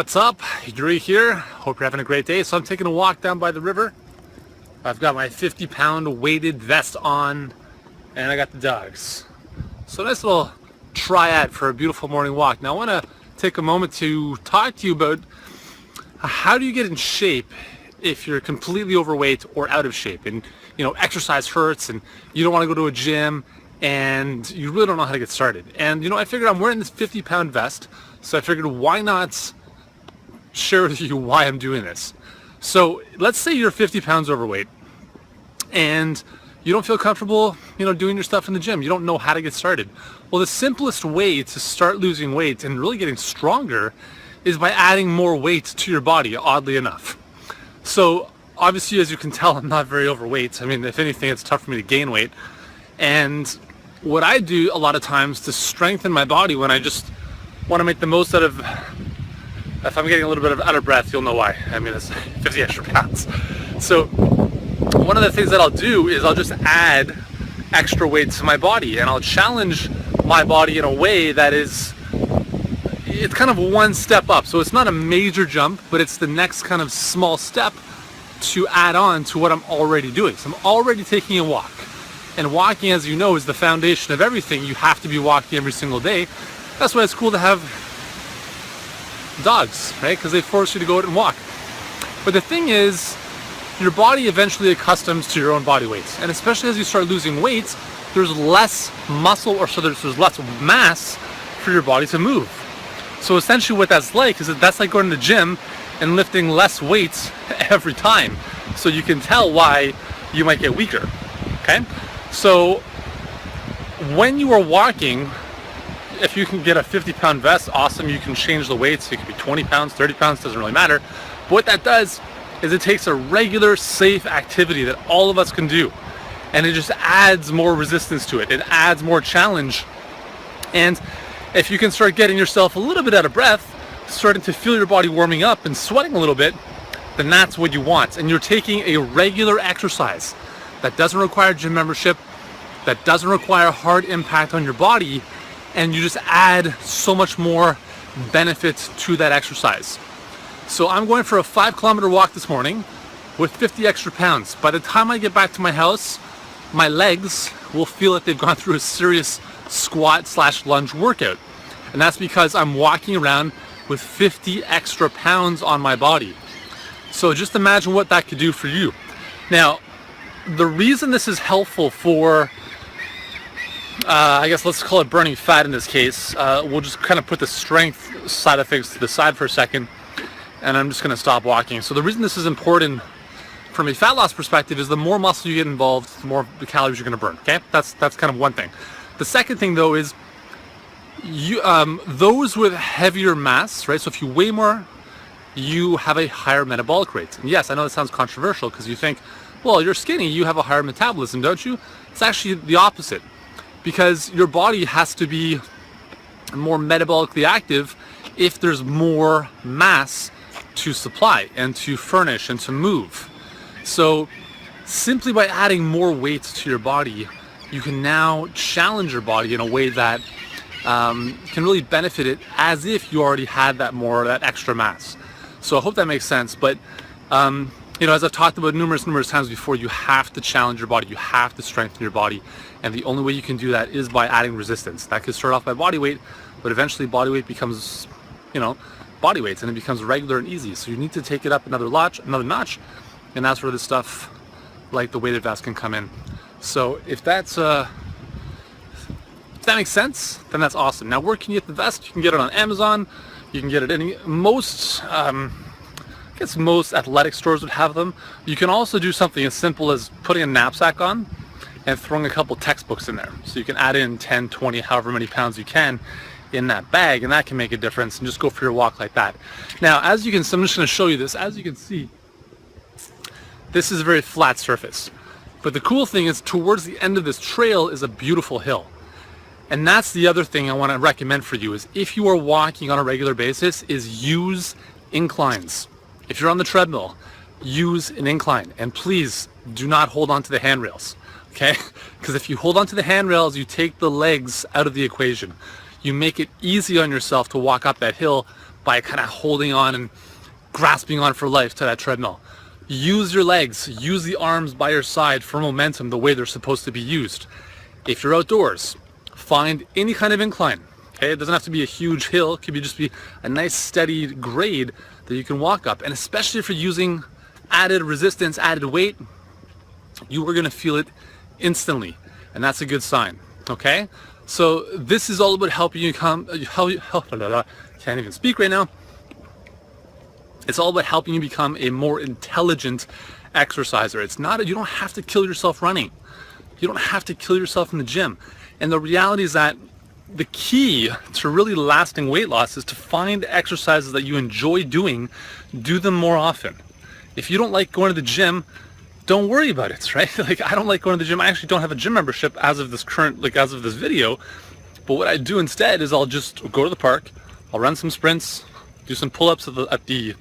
What's up? Yuri here. Hope you're having a great day. So I'm taking a walk down by the river. I've got my 50-pound weighted vest on and I got the dogs. So nice little triad for a beautiful morning walk. Now I want to take a moment to talk to you about how do you get in shape if you're completely overweight or out of shape, and exercise hurts and you don't want to go to a gym and you really don't know how to get started. And I figured I'm wearing this 50-pound vest, so I figured why not share with you why I'm doing this. So let's say you're 50 pounds overweight and you don't feel comfortable doing your stuff in the gym. You don't know how to get started. Well, the simplest way to start losing weight and really getting stronger is by adding more weight to your body, oddly enough. So obviously, as you can tell, I'm not very overweight. I mean, if anything, it's tough for me to gain weight. And what I do a lot of times to strengthen my body when I just want to make the most out of, if I'm getting a little bit of out of breath, you'll know why. I mean, it's 50 extra pounds. So one of the things that I'll do is I'll just add extra weight to my body, and I'll challenge my body in a way that it's kind of one step up. So it's not a major jump, but it's the next kind of small step to add on to what I'm already doing. So I'm already taking a walk. And walking, as you know, is the foundation of everything. You have to be walking every single day. That's why it's cool to have dogs, right? Because they force you to go out and walk. But the thing is, your body eventually accustoms to your own body weight. And especially as you start losing weight, there's less muscle, or so there's less mass for your body to move. So essentially what that's like is that's like going to the gym and lifting less weights every time. So you can tell why you might get weaker, okay? So when you are walking, if you can get a 50-pound vest, awesome. You can change the weights. It could be 20 pounds, 30 pounds, doesn't really matter. But what that does is it takes a regular, safe activity that all of us can do, and it just adds more resistance to it. It adds more challenge. And if you can start getting yourself a little bit out of breath, starting to feel your body warming up and sweating a little bit, then that's what you want. And you're taking a regular exercise that doesn't require gym membership, that doesn't require hard impact on your body, and you just add so much more benefit to that exercise. So I'm going for a 5-kilometer walk this morning with 50 extra pounds. By the time I get back to my house, my legs will feel like they've gone through a serious squat/lunge workout. And that's because I'm walking around with 50 extra pounds on my body. So just imagine what that could do for you. Now, the reason this is helpful for, I guess let's call it burning fat in this case, we'll just kind of put the strength side of things to the side for a second, and I'm just going to stop walking. So the reason this is important from a fat loss perspective is the more muscle you get involved, the more the calories you're going to burn, okay? That's kind of one thing. The second thing, though, is those with heavier mass, right? So if you weigh more, you have a higher metabolic rate. And yes, I know that sounds controversial because you think, well, you're skinny, you have a higher metabolism, don't you? It's actually the opposite, because your body has to be more metabolically active if there's more mass to supply and to furnish and to move. So simply by adding more weight to your body, you can now challenge your body in a way that can really benefit it as if you already had that extra mass. So I hope that makes sense. But as I've talked about numerous times before, you have to challenge your body. You have to strengthen your body. And the only way you can do that is by adding resistance. That could start off by body weight, but eventually body weight becomes, body weight, and it becomes regular and easy. So you need to take it up another notch, and that's where this stuff like the weighted vest can come in. So if that makes sense, then that's awesome. Now, where can you get the vest? You can get it on Amazon. You can get it at most athletic stores would have them. You can also do something as simple as putting a knapsack on and throwing a couple textbooks in there. So you can add in 10, 20, however many pounds you can in that bag, and that can make a difference, and just go for your walk like that. Now, so I'm just going to show you this. As you can see, this is a very flat surface. But the cool thing is, towards the end of this trail is a beautiful hill. And that's the other thing I want to recommend for you is, if you are walking on a regular basis, is use inclines. If you're on the treadmill, use an incline, and please do not hold on to the handrails, okay? Because if you hold on to the handrails, you take the legs out of the equation. You make it easy on yourself to walk up that hill by kind of holding on and grasping on for life to that treadmill. Use your legs, use the arms by your side for momentum the way they're supposed to be used. If you're outdoors, find any kind of incline. Okay, it doesn't have to be a huge hill, it could just be a nice steady grade that you can walk up. And especially if you're using added resistance, added weight, you are going to feel it instantly, and that's a good sign. Okay, so this is all about helping you can't even speak right now. It's all about helping you become a more intelligent exerciser. It's not, you don't have to kill yourself running. You don't have to kill yourself in the gym. And the reality is that the key to really lasting weight loss is to find exercises that you enjoy doing, do them more often. If you don't like going to the gym, don't worry about it, right? Like, I don't like going to the gym. I actually don't have a gym membership as of this video. But what I do instead is I'll just go to the park, I'll run some sprints, do some pull-ups at the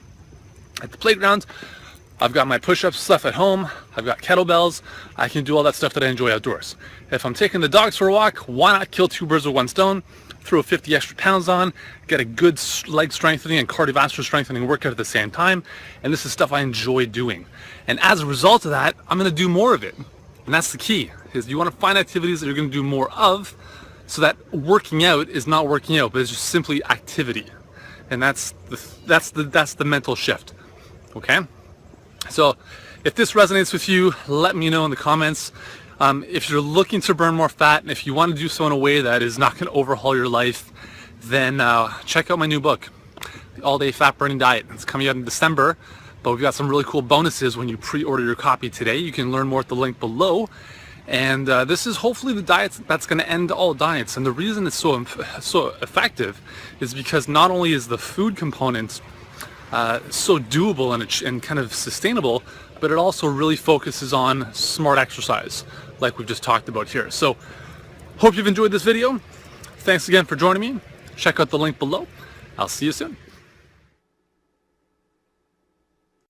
playground. I've got my push-up stuff at home. I've got kettlebells. I can do all that stuff that I enjoy outdoors. If I'm taking the dogs for a walk, why not kill two birds with one stone? Throw 50 extra pounds on, get a good leg strengthening and cardiovascular strengthening workout at the same time. And this is stuff I enjoy doing. And as a result of that, I'm going to do more of it. And that's the key, is you want to find activities that you're going to do more of, so that working out is not working out, but it's just simply activity. And that's the mental shift. Okay? So if this resonates with you, let me know in the comments. If you're looking to burn more fat, and if you want to do so in a way that is not going to overhaul your life, then check out my new book, The All-Day Fat Burning Diet. It's coming out in December, but we've got some really cool bonuses when you pre-order your copy today. You can learn more at the link below. And this is hopefully the diet that's going to end all diets. And the reason it's so effective is because not only is the food component so doable and kind of sustainable, but it also really focuses on smart exercise, like we've just talked about here. So, hope you've enjoyed this video. Thanks again for joining me. Check out the link below. I'll see you soon.